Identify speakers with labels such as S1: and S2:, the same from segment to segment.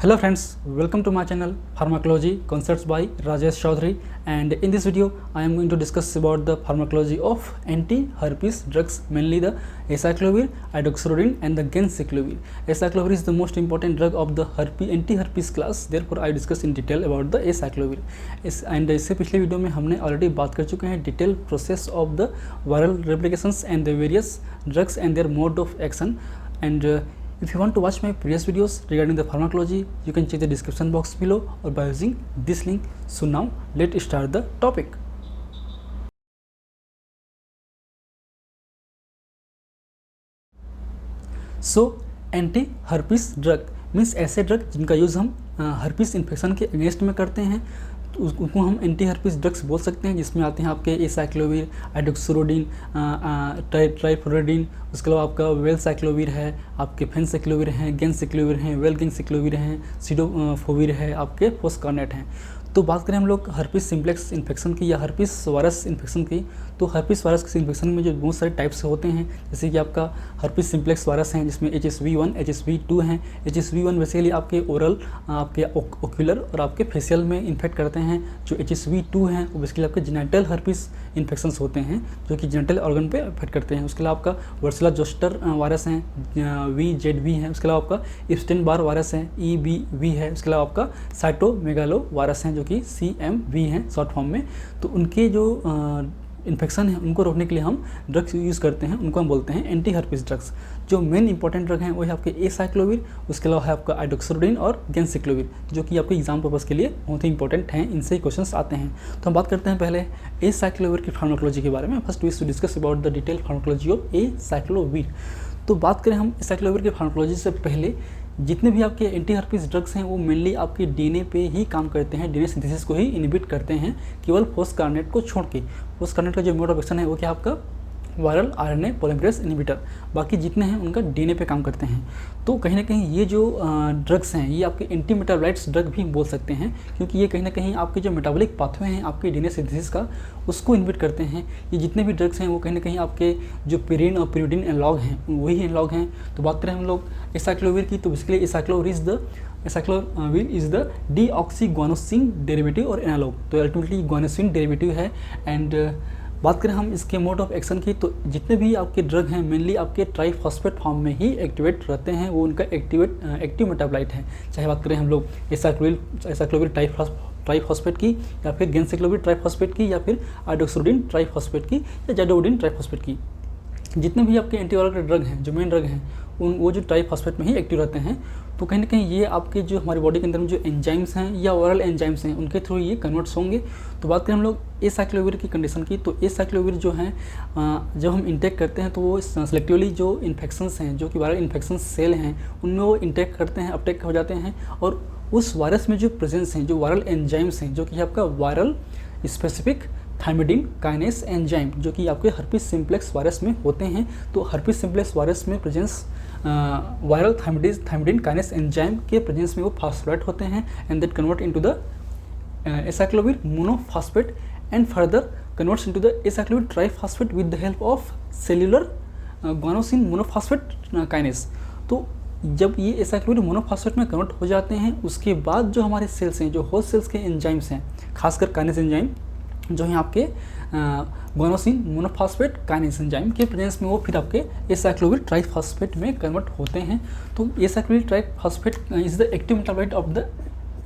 S1: Hello friends, welcome to my channel Pharmacology Concepts by Rajesh Chaudhary, and in this video I am going to discuss about the pharmacology of anti-herpes drugs, mainly the acyclovir, idoxuridine and the ganciclovir. Acyclovir is the most important drug of the anti-herpes class, therefore I discuss in detail about the acyclovir. And इससे पिछले video में हमने already बात कर चुके हैं detail process of the viral replications and the various drugs and their mode of action. And if you want to watch my previous videos regarding the pharmacology, you can check the description box below or by using this link. So now let's start the topic. So anti-herpes drug means ऐसे drug जिनका use हम herpes infection के against में करते हैं, तो उनको हम एंटी हर्पिस ड्रग्स बोल सकते हैं, जिसमें आते हैं आपके एसाइक्लोविर, आइडोक्सोरोडिन, ट्राइफ्लोरिडीन, उसके अलावा आपका वेलसाइक्लोविर है, आपके फेंसाइक्लोविर हैं, गेंसाइक्लोविर हैं, वेलगेंसाइक्लोविर हैं, सिडोफोविर है, आपके फोस्कार्नेट हैं. तो बात करें हम लोग हर्पिस सिम्प्लेक्स इन्फेक्शन की या हर्पिस वायरस इन्फेक्शन की, तो हर्पिस वायरस इन्फेक्शन में जो बहुत सारे टाइप्स होते हैं, जैसे कि आपका हर्पिस सिम्प्लेक्स वायरस हैं जिसमें HSV1, HSV2 हैं. HSV1 बेसिकली आपके ओरल, आपके ओक्यूलर और आपके फेशियल में इन्फेक्ट करते हैं. जो HSV2 हैं वो बेसिकली आपके जेनिटल हर्पिस इन्फेक्शंस होते हैं जो कि जेनिटल ऑर्गन पे इफेक्ट करते हैं. उसके अलावा आपका वर्सिला जोस्टर वायरस हैं, VZV है. उसके अलावा आपका इप्स्टेन बार वायरस है, EBV है. उसके अलावा आपका साइटोमेगालो वायरस हैं जो कि CMV हैं शॉर्ट फॉर्म में. तो उनके जो इन्फेक्शन है उनको रोकने के लिए हम ड्रग्स यूज़ करते हैं, उनको हम बोलते हैं एंटी हर्पिस ड्रग्स. जो मेन इंपॉर्टेंट ड्रग हैं वो है आपके एसाइक्लोविर, उसके अलावा है आपका आइडोक्सोरोडिन और गेंसाइक्लोविर, जो कि आपके एग्जाम पर्पज़ के लिए बहुत ही इंपॉर्टेंट हैं. इनसे ही क्वेश्चंस आते हैं. तो हम बात करते हैं पहले एसाइक्लोविर की फार्माकोलॉजी के बारे में. First we to discuss about the detail pharmacology of acyclovir. तो बात करें हम एसाइक्लोविर की फार्माकोलॉजी से पहले, जितने भी आपके एंटी हर्पिस ड्रग्स हैं वो मेनली आपके DNA पे ही काम करते हैं, DNA सिंथेसिस को ही इनहिबिट करते हैं, केवल फोस्कार्नेट को छोड़ के. फोस्कार्नेट का जो मोड ऑफ एक्शन है वो क्या आपका वायरल RNA पॉलीमरेज इनहिबिटर. बाकी जितने हैं उनका DNA पे काम करते हैं. तो कहीं ना कहीं ये जो ड्रग्स हैं ये आपके एंटी मेटाबोलाइट्स ड्रग भी बोल सकते हैं, क्योंकि ये कहीं ना कहीं आपके जो मेटाबॉलिक पाथवे हैं आपके DNA सिंथेसिस का उसको इनहिबिट करते हैं. ये जितने भी ड्रग्स हैं वो कहीं ना कहीं आपके जो पेरिन और pyridine एनालॉग हैं वही एनालॉग हैं. तो बात करें हम लोग एसाइक्लोविर की, तो basically acyclovir is the deoxyguanosine derivative और एनालॉग. तो अल्टीमेटली ग्वानोसिन डेरिवेटिव है. एंड बात करें हम इसके मोड ऑफ एक्शन की, तो जितने भी आपके ड्रग हैं मेनली आपके ट्राइफॉस्फेट फॉर्म में ही एक्टिवेट रहते हैं, वो उनका एक्टिव मेटाबोलाइट है. चाहे बात करें हम लोग एसाइक्लोविर ट्राइफॉस्फेट की, या फिर गेंसाइक्लोविर ट्राइफॉस्फेट की, या फिर आइडोक्सोरोडिन ट्राइफॉस्फेट की, या जाइडोडिन ट्राइफॉस्फेट की. जितने भी आपके एंटीवायरल ड्रग हैं, जो मेन ड्रग हैं, वो जो ट्राइफॉस्फेट में ही एक्टिव रहते हैं. तो कहीं ना कहीं ये आपके जो हमारी बॉडी के अंदर में जो एंजाइम्स हैं या ओरल एंजाइम्स हैं उनके थ्रू ये कन्वर्ट्स होंगे. तो बात करें हम लोग एसाइक्लोविर की कंडीशन की, तो एसाइक्लोविर जो है जब हम इंटेक करते हैं तो वो सेलेक्टिवली जो इन्फेक्शंस हैं, जो कि वायरल इन्फेक्शन सेल हैं, उनमें वो इंटेक करते हैं, अपटेक हो जाते हैं. और उस वायरस में जो प्रेजेंस हैं, जो वायरल एंजाइम्स हैं, जो कि आपका viral specific thymidine kinase enzyme, जो कि आपके हर्पिस सिम्प्लेक्स वायरस में होते हैं. तो हर्पिस सिम्प्लेक्स वायरस में presence viral thymidine kinase enzyme के प्रेजेंस में वो फास्फोराइट होते हैं, and that convert into the acyclovir monophosphate and further converts into the acyclovir triphosphate with the help of cellular guanosine monophosphate kinase. तो जब ये acyclovir monophosphate में कन्वर्ट हो जाते हैं, उसके बाद जो हमारे सेल्स हैं, जो होस्ट सेल्स के एंजाइम्स हैं, खासकर काइनेस एंजाइम जो हैं आपके ग्वानोसिन मोनोफॉस्फेट काइनेस एंजाइम के प्रेजेंस में, वो फिर आपके एसाइक्लोविर ट्राइफॉस्फेट में कन्वर्ट होते हैं. तो acyclovir triphosphate is the active metabolite of the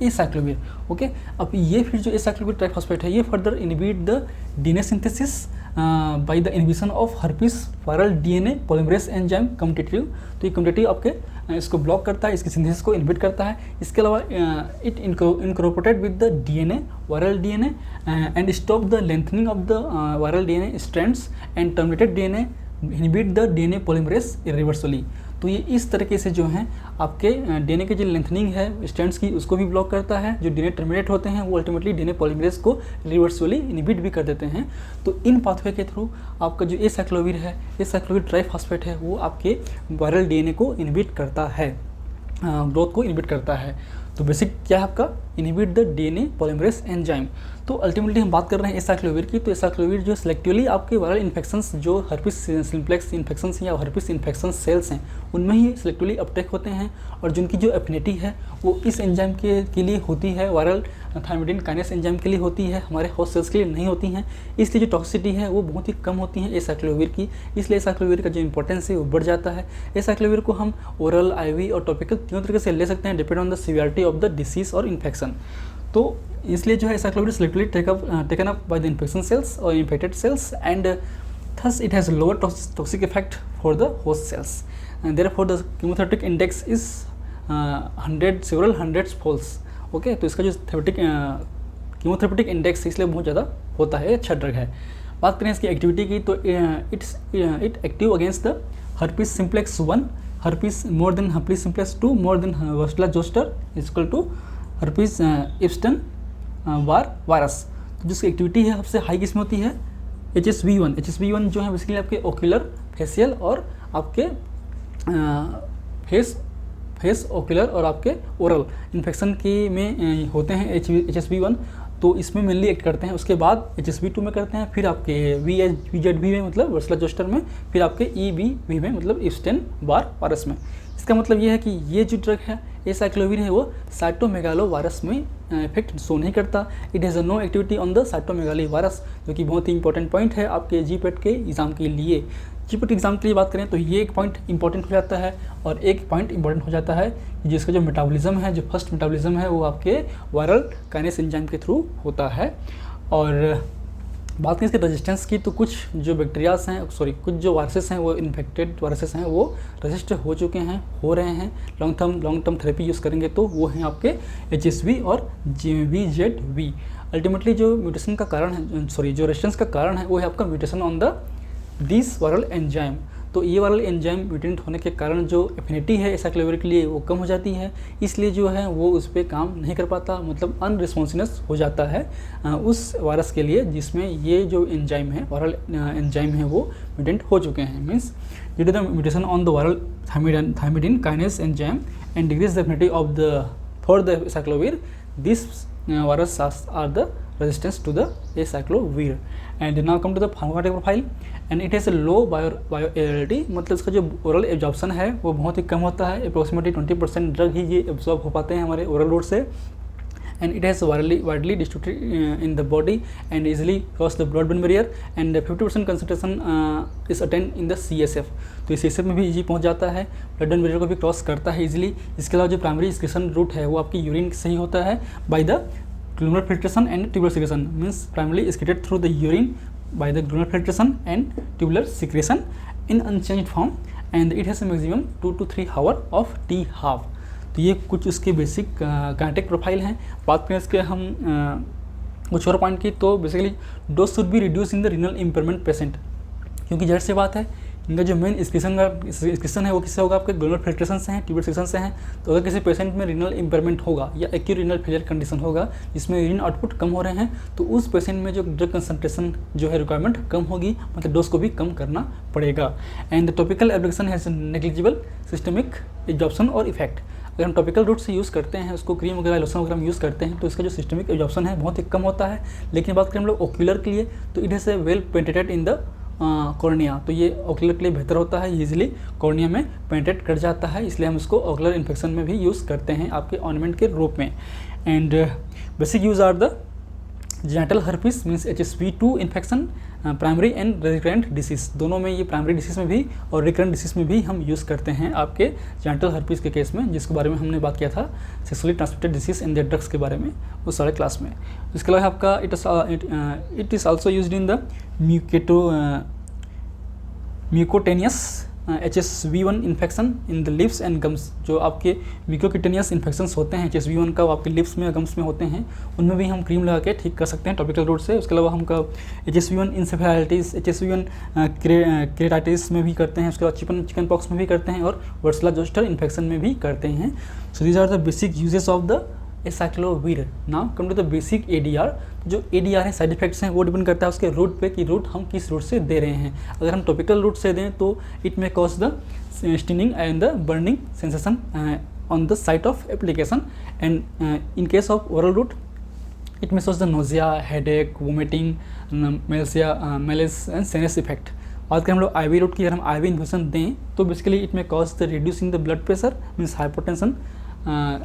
S1: acyclovir. Okay, अब ये फिर जो एसाइक्लोविर ट्राइफॉस्फेट है ये further inhibit the DNA synthesis by the inhibition of herpes viral DNA polymerase enzyme competitive. तो ये कम्पिटिटिव आपके इसको ब्लॉक करता है, इसकी सिंथेसिस को इनहिबिट करता है. इसके अलावा it incorporated with the DNA viral DNA and stop the lengthening of the viral DNA strands and terminated DNA inhibit the DNA polymerase irreversibly. तो ये इस तरीके से जो हैं आपके DNA के जो लेंथनिंग है स्ट्रैंड्स की उसको भी ब्लॉक करता है. जो DNA टर्मिनेट होते हैं वो अल्टीमेटली DNA पॉलीमरेज को रिवर्सली इनहिबिट भी कर देते हैं. तो इन पाथवे के थ्रू आपका जो एसाइक्लोविर है, एसाइक्लोविर ट्राइफॉस्फेट है, वो आपके वायरल DNA को इनहिबिट करता है, ग्रोथ को इनहिबिट करता है. तो बेसिक क्या है आपका inhibit the DNA polymerase enzyme. तो अल्टीमेटली हम बात कर रहे हैं एसाइक्लोविर की। तो एसाइक्लोविर जो सिलेक्टिवली आपके वायरल इन्फेक्शंस, जो हर्पिस सिम्प्लेक्स इन्फेक्शंस या हर्पिस इन्फेक्शन सेल्स हैं, उनमें ही सिलेक्टिवली अपटेक होते हैं, और जिनकी जो एफिनिटी है वो इस एंजाइम के लिए होती है, वायरल थायमिडिन काइनेस एंजाइम के लिए होती है, हमारे होस्ट सेल्स के लिए नहीं होती हैं। इसलिए जो टॉक्सिसिटी है वो बहुत ही कम होती है एसाइक्लोविर की। इसलिए एसाइक्लोविर का जो इंपॉर्टेंस है वो बढ़ जाता है। एसाइक्लोविर को हम ओरल, IV और टॉपिकल तीनों तरीके से ले सकते हैं, depend on the severity of the disease और इन्फेक्शन। तो इसलिए जो है acyclovir selectively taken up by the infection cells और infected cells, and thus it has lower toxic effect for the host cells, and therefore the chemotherapeutic index is several hundreds folds. Okay, तो इसका जो chemotherapeutic index है इसलिए बहुत ज़्यादा होता है, अच्छा ड्रग है। बात करें इसकी एक्टिविटी की, तो it active against the herpes simplex 1, herpes more than herpes simplex 2, more than varicella zoster equal to herpes Epstein Barr virus. तो जिसकी एक्टिविटी है सबसे हाई किस्म होती है HSV1। HSV1 जो है बेसिकली आपके ओक्यूलर, फेशियल और आपके फेस ओक्यूलर और आपके ओरल इन्फेक्शन की में होते हैं HSV1। तो इसमें मेनली एक्ट करते हैं। उसके बाद HSV2 में करते हैं, फिर आपके VZV में मतलब वर्सला जोस्टर में, फिर आपके EBV में मतलब इप्स्टेन बार वायरस में। इसका मतलब ये है कि ये जो ड्रग है एसाइक्लोविर है वो साइटोमेगालो वायरस में इफेक्ट शो नहीं करता। It has no activity on the साइटोमेगाली virus, जो कि बहुत ही इंपॉर्टेंट पॉइंट है आपके GPAT के एग्ज़ाम के लिए। GPAT एग्ज़ाम के लिए बात करें तो ये एक पॉइंट इंपॉर्टेंट हो जाता है, और एक पॉइंट इंपॉर्टेंट हो जाता है कि जिसका जो मेटाबॉलिज्म है, जो फर्स्ट मेटाबॉलिज्म है वो आपके वायरल काइनेस एंजाइम के थ्रू होता है। और बात करें इसके रेजिस्टेंस की, तो कुछ जो बैक्टीरियाज हैं, कुछ जो वायरसेस हैं, वो इन्फेक्टेड वायरसेस हैं, वो रजिस्ट हो चुके हैं, हो रहे हैं। लॉन्ग टर्म थेरेपी यूज़ करेंगे तो वो हैं आपके HSV और VZV। अल्टीमेटली जो म्यूटेशन का कारण है, जो रेजिस्टेंस का कारण है वो है आपका mutation on the this viral enzyme. तो ये वायरल एंजाइम म्यूटेंट होने के कारण जो एफिनिटी है एसाइक्लोविर के लिए वो कम हो जाती है, इसलिए जो है वो उस पर काम नहीं कर पाता, मतलब अनरिस्पॉन्सिवनेस हो जाता है उस वायरस के लिए जिसमें ये जो एंजाइम है, वायरल एंजाइम है, वो म्यूटेंट हो चुके हैं। Means due to the mutation on the viral thymidine kinase enzyme and decrease the affinity of the for the acyclovir, this virus are the resistance to the acyclovir. And now come to the pharmacokinetic profile, and it has a low bioavailability, मतलब इसका जो oral absorption है वो बहुत ही कम होता है। Approximately 20% drug ही ये absorb हो पाते हैं हमारे ओरल रूट से। and it has widely distributed in the body and easily cross the blood-brain barrier, and 50% concentration is attained in the CSF. तो ये CSF में भी इजी पहुंच जाता है, ब्लड ब्रेन बैरियर को भी क्रॉस करता है इजीली। इसके अलावा जो प्राइमरी एक्सक्रीशन रूट है वो आपकी यूरिन से ही होता है by the glomerular filtration and tubular secretion, means primarily excreted through the urine by the glomerular filtration and tubular secretion in unchanged form, and it has a maximum 2 to 3 hour of T half. तो ये कुछ उसके basic kinetic profile हैं। बात करें इसके हम कुछ और पॉइंट की, तो basically dose should be reduce in the renal impairment patient, क्योंकि जहर से बात है इनका जो मेन एक्सक्रीशन है वो किससे होगा, आपके ग्लोमेरुलर फिल्ट्रेशन से हैं, ट्यूबुलर सिक्रेशन से हैं। तो अगर किसी पेशेंट में रीनल इम्पेयरमेंट होगा या एक्यूट रीनल फेलियर कंडीशन होगा जिसमें यूरिन आउटपुट कम हो रहे हैं, तो उस पेशेंट में जो ड्रग कंसंट्रेशन जो है रिक्वायरमेंट कम होगी, मतलब डोज को भी कम करना पड़ेगा। And the topical application has negligible systemic absorption और इफेक्ट। अगर हम टॉपिकल रूट से यूज़ करते हैं, उसको क्रीम वगैरह लोशन वगैरह हम यूज़ करते हैं, तो इसका जो सिस्टमिक एब्जॉर्प्शन है बहुत ही कम होता है। लेकिन बात करें हम लोग ओक्यूलर के लिए, तो it has a well penetrated in the cornea, तो ये ओक्यूलर के लिए बेहतर होता है, ईजिली कॉर्निया में पेनिट्रेट कर जाता है, इसलिए हम इसको ओक्यूलर इन्फेक्शन में भी यूज़ करते हैं आपके ऑर्नामेंट के रूप में। And basic use are the genital herpes means HSV2 infection, primary and recurrent disease, दोनों में ये प्राइमरी डिसीज़ में भी और रिकरेंट डिसीज़ में भी हम यूज़ करते हैं आपके जेनिटल हर्पिस के केस में, जिसके बारे में हमने बात किया था sexually transmitted disease and their drugs के बारे में उस सारे क्लास में। इसके अलावा आपका it is also used in the mucocutaneous HSV1 infection in the lips and gums. जो आपके म्यूकोक्यूटेनियस इन्फेक्शंस होते हैं HSV1 का, वो आपके लिप्स में गम्स में होते हैं, उनमें भी हम क्रीम लगा के ठीक कर सकते हैं टॉपिकल रूट से। उसके अलावा हम HSV1 इंसेफेलाइटिस, HSV1 केराटिस में भी करते हैं, उसके बाद चिकन पॉक्स में भी करते हैं, और वर्सला जोस्टर इन्फेक्शन में भी करते हैं। So these are the basic uses of the acyclovir. Now come to the basic ADR। जो ADR है, साइड इफेक्ट्स हैं, वो डिपेंड करता है उसके रूट पे कि रूट हम किस रूट से दे रहे हैं। अगर हम टॉपिकल रूट से दें तो it may cause the stinging and the burning sensation on the site of application, and in case of oral route it may cause the nausea, headache, vomiting, malaise and sinus effect. बात करें हम लोग IV root की, अगर हम IV infusion दें तो basically it may cause the reducing the blood pressure means hypertension,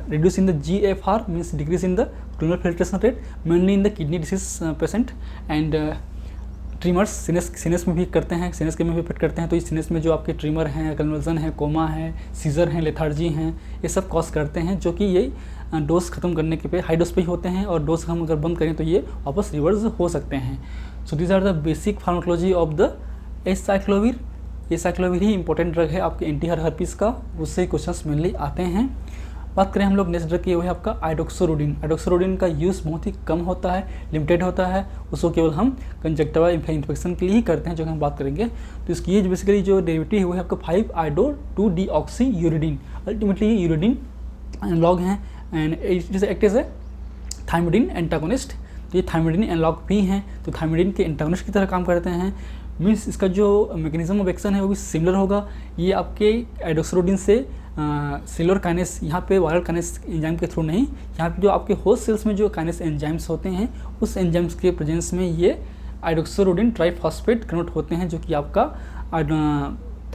S1: reducing the GFR means decrease in the glomerular filtration rate mainly in the kidney disease patient, and tremors sinus में भी करते हैं, sinus के में भी effect करते हैं। तो इस सीनस में जो आपके ट्रीमर हैं, कन्वर्जन है, कोमा है, सीजर हैं, लेथार्जी हैं, ये सब कॉज करते हैं, जो कि ये डोज खत्म करने के पे हाई डोज पे ही होते हैं, और डोज हम अगर बंद करें तो ये वापस रिवर्स हो सकते हैं। So these are the basic pharmacology of the acyclovir. Acyclovir ही इंपॉर्टेंट ड्रग है आपके एंटी हर्पिस का, उससे क्वेश्चंस मेनली आते हैं। बात करें हम लोग नेक्स्ट ड्रग की, वो है आपका आइडोक्सोरोडिन। आइडोक्सोरोडिन का यूज़ बहुत ही कम होता है, लिमिटेड होता है, उसको केवल हम कंजक्टिवा इन्फेक्शन के लिए ही करते हैं, जो हम बात करेंगे। तो इसकी ये बेसिकली जो डेरिवेटिव है वो है आपका 5-आइडो-2-डीऑक्सी-यूरिडीन। अल्टीमेटली ये यूरिडीन एनालॉग हैं, and it is act as a thymidine antagonist. तो ये थायमिडिन एनालॉग भी हैं, तो थायमिडिन के एंटागोनिस्ट की तरह काम करते हैं। मीन्स इसका जो मैकेनिज्म ऑफ एक्शन है वो भी सिमिलर होगा। ये आपके आइडोक्सोरोडिन से सेलुलर काइनेस, यहाँ पे वायरल काइनेस एंजाइम के थ्रू नहीं, यहाँ पे जो आपके होस्ट सेल्स में जो काइनेस एंजाइम्स होते हैं उस एंजाइम्स के प्रेजेंस में ये आइडोक्सोरोडिन ट्राइफॉस्फेट कन्वर्ट होते हैं, जो कि आपका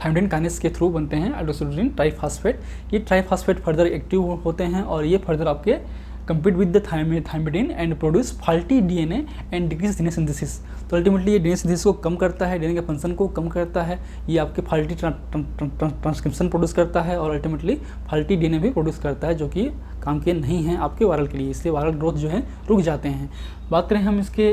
S1: थायमिडिन काइनेस के थ्रू बनते हैं आइडोक्सोरोडिन ट्राइफॉस्फेट। ये ट्राइफॉस्फेट फर्दर एक्टिव होते हैं और ये फर्दर आपके compete with the thymidine and produce faulty DNA and decrease DNA synthesis। तो अल्टीमेटली ये DNA synthesis को कम करता है, DNA के फंक्शन को कम करता है, ये आपके फाल्टी ट्रांसक्रिप्शन प्रोड्यूस करता है और अल्टीमेटली फाल्टी DNA भी प्रोड्यूस करता है, जो कि काम के नहीं हैं आपके वायरल के लिए, इसलिए वायरल ग्रोथ जो है रुक जाते हैं। बात करें हम इसके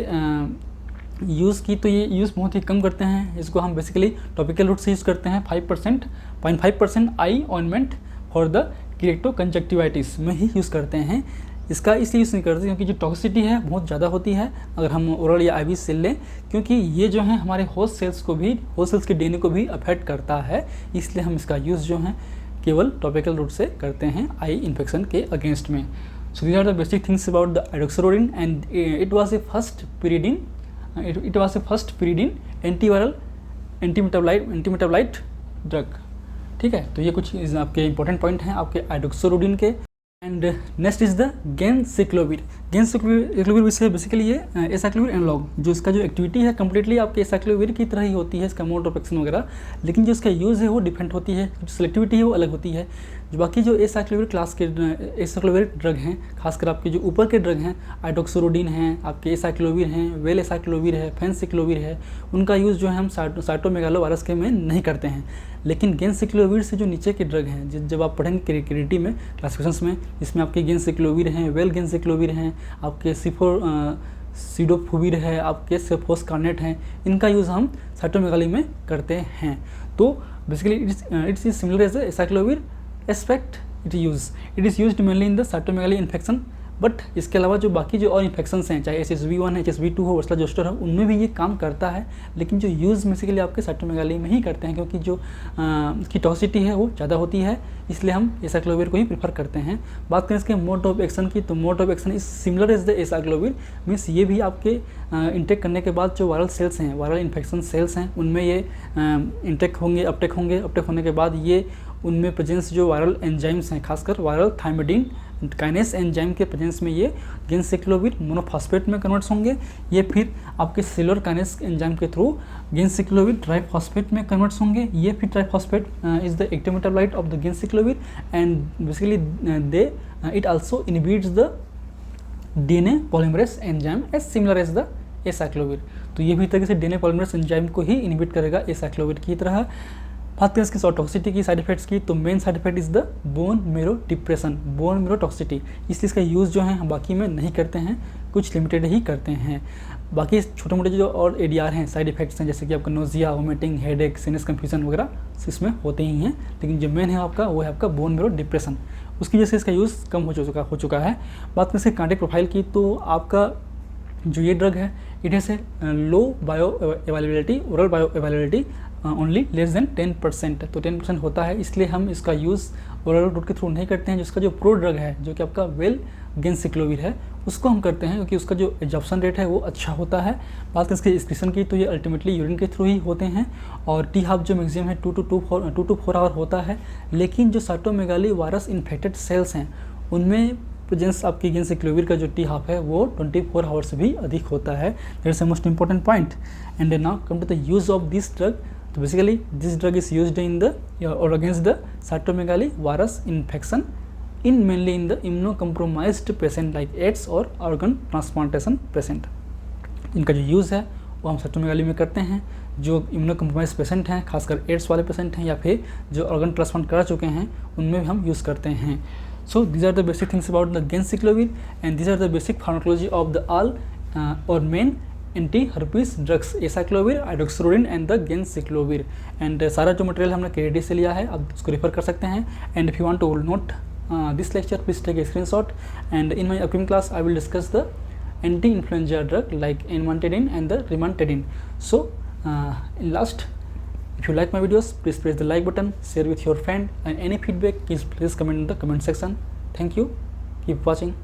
S1: यूज़ की, तो ये यूज़ बहुत ही कम करते हैं। इसको हम बेसिकली टॉपिकल रूट से यूज़ करते हैं। 0.5% eye ointment for the keratoconjunctivitis में ही यूज़ करते हैं। इसका इसलिए यूज़ नहीं करते क्योंकि जो टॉक्सिसिटी है बहुत ज़्यादा होती है अगर हम ओरल या IV से लें, क्योंकि ये जो है हमारे होस्ट सेल्स को भी, होस्ट सेल्स के DNA को भी अफेक्ट करता है, इसलिए हम इसका यूज़ जो है केवल टॉपिकल रूट से करते हैं आई इन्फेक्शन के अगेंस्ट में। So these are the basic things about the idoxuridine, and it was a first pyridine antiviral antimetabolite drug. ठीक है, तो ये कुछ आपके इंपॉर्टेंट पॉइंट हैं आपके आइडोक्सोरोडिन के। And next is the ganciclovir. Ganciclovir basically ये एसाइक्लोविर एनालॉग, जो इसका जो एक्टिविटी है कम्प्लीटली आपके एसाइक्लोविर की तरह ही होती है, इसका मोड ऑफ एक्शन वगैरह, लेकिन जो इसका यूज़ है वो डिफरेंट होती है, जो सेलेक्टिविटी है वो अलग होती है। जो बाकी जो एसाइक्लोविर क्लास के एसाइक्लोविर ड्रग हैं, खासकर आपके जो ऊपर के ड्रग हैं, आइडोक्सोरोडिन हैं, आपके एसाइक्लोविर हैं, वेल एसाइक्लोविर है, फेंसिक्लोविर है, उनका यूज़ जो है हम साइटोमेगालोवायरस के में नहीं करते हैं। लेकिन गेनसेक्लोविर से जो नीचे के ड्रग हैं, जब आप पढ़ेंगे क्रिएटिविटी में क्लासिफिकेशंस में, इसमें आपके गेनसेक्लोविर हैं, वेल गेनसेक्लोविर हैं, आपके सिडोफुविर है, आपके सेफोस्कार्नेट हैं, इनका यूज़ हम साइटोमेगाली में करते हैं। तो basically it's is similar as acyclovir aspect it is used mainly in the cytomegaly infection. But इसके अलावा जो बाकी जो और इन्फेक्शंस हैं, चाहे HSV1 है, HSV2 हो, वर्सला जोस्टर हो, उनमें भी ये काम करता है, लेकिन जो यूज़ बेसिकली आपके साइटोमेगाली में ही करते हैं, क्योंकि जो इसकी टॉक्सिसिटी है वो ज़्यादा होती है, इसलिए हम एसाइक्लोविर को ही प्रीफर करते हैं। बात करें इसके मोड ऑफ एक्शन की, तो mode of action is similar as the acyclovir, means ये भी आपके इंटेक करने के बाद जो वायरल सेल्स हैं, वायरल इन्फेक्शन सेल्स हैं, उनमें ये इंटेक होंगे, अपटेक होने के बाद ये उनमें प्रेजेंस जो वायरल एंजाइम्स हैं, खासकर वायरल थायमिडिन काइनेस एंजाइम के प्रेजेंस में ये गेनसेक्लोविर मोनोफॉस्फेट में कन्वर्ट्स होंगे। ये फिर आपके सेलुलर काइनेस एंजाइम के थ्रू गेनसेक्लोविर ट्राइफॉस्फेट में कन्वर्ट्स होंगे। ये फिर triphosphate is the active metabolite of the ganciclovir, and basically it also inhibits the DNA polymerase enzyme as similar as the acyclovir. तो ये भी तरीके से DNA पॉलीमरेज एंजाइम को ही इनहिबिट करेगा एसाइक्लोविर की तरह। बात करें इसकी टॉक्सिसिटी की, साइड इफेक्ट्स की, तो main side effect is the bone marrow depression, bone marrow toxicity. इसलिए इसका यूज़ जो है हम बाकी में नहीं करते हैं, कुछ लिमिटेड ही करते हैं। बाकी छोटे मोटे जो और ADR हैं, साइड इफेक्ट्स हैं, जैसे कि आपका नोजिया, वोमिटिंग, हेडेक, सिनस कन्फ्यूजन वगैरह इसमें होते ही हैं, लेकिन जो मेन है आपका वो है आपका बोन मेरो डिप्रेशन, उसकी वजह से इसका यूज़ कम हो चुका है। बात करें इसके कार्डियक प्रोफाइल की, तो आपका जो ये ड्रग है it has a low bio availability, oral bio availability only less than 10%, तो 10% होता है, इसलिए हम इसका यूज़ ओरल रूट के थ्रू नहीं करते हैं। जिसका जो प्रो ड्रग है, जो कि आपका वेल गेनसेक्लोविर है, उसको हम करते हैं क्योंकि उसका जो एब्जॉर्प्शन रेट है वो अच्छा होता है। बात करें इसके एक्सक्रीशन की तो ये अल्टीमेटली यूरिन के थ्रू ही होते हैं और टी हाफ जो मैक्सिमम है 2 to 4 आवर होता है। लेकिन जो साइटोमेगाली वायरस इन्फेक्टेड सेल्स हैं उनमें प्रेजेंस आपकी गेंसिक्लोविर का जो टी हाफ है वो 24 आवर्स से भी अधिक होता है। That is the most important point. And now come to the use of this drug. तो basically this drug is used in the और against the साइटोमेगाली virus infection in mainly in the immunocompromised patient like AIDS और organ transplantation patient। इनका जो use है वो हम साइटोमेगाली में करते हैं। जो इम्यूनोकम्प्रोमाइज पेशेंट हैं, खासकर एड्स वाले पेशेंट हैं या फिर जो ऑर्गन ट्रांसप्लांट करा चुके हैं, उनमें भी हम यूज़ करते हैं। So these are the basic things about the ganciclovir and these are the basic pharmacology of the all और main anti herpes drugs acyclovir, idoxuridine and the ganciclovir. एंड सारा जो मटेरियल हमने KDD से लिया है, आप उसको रेफर कर सकते हैं। And if you want to note this lecture, please take a screenshot, and in my upcoming class I will discuss the anti-influenza drug like N1-tedine and the Rimantadine. So in last, if you like my videos, please press the like button, share with your friend, and any feedback please comment in the comment section. Thank you, keep watching.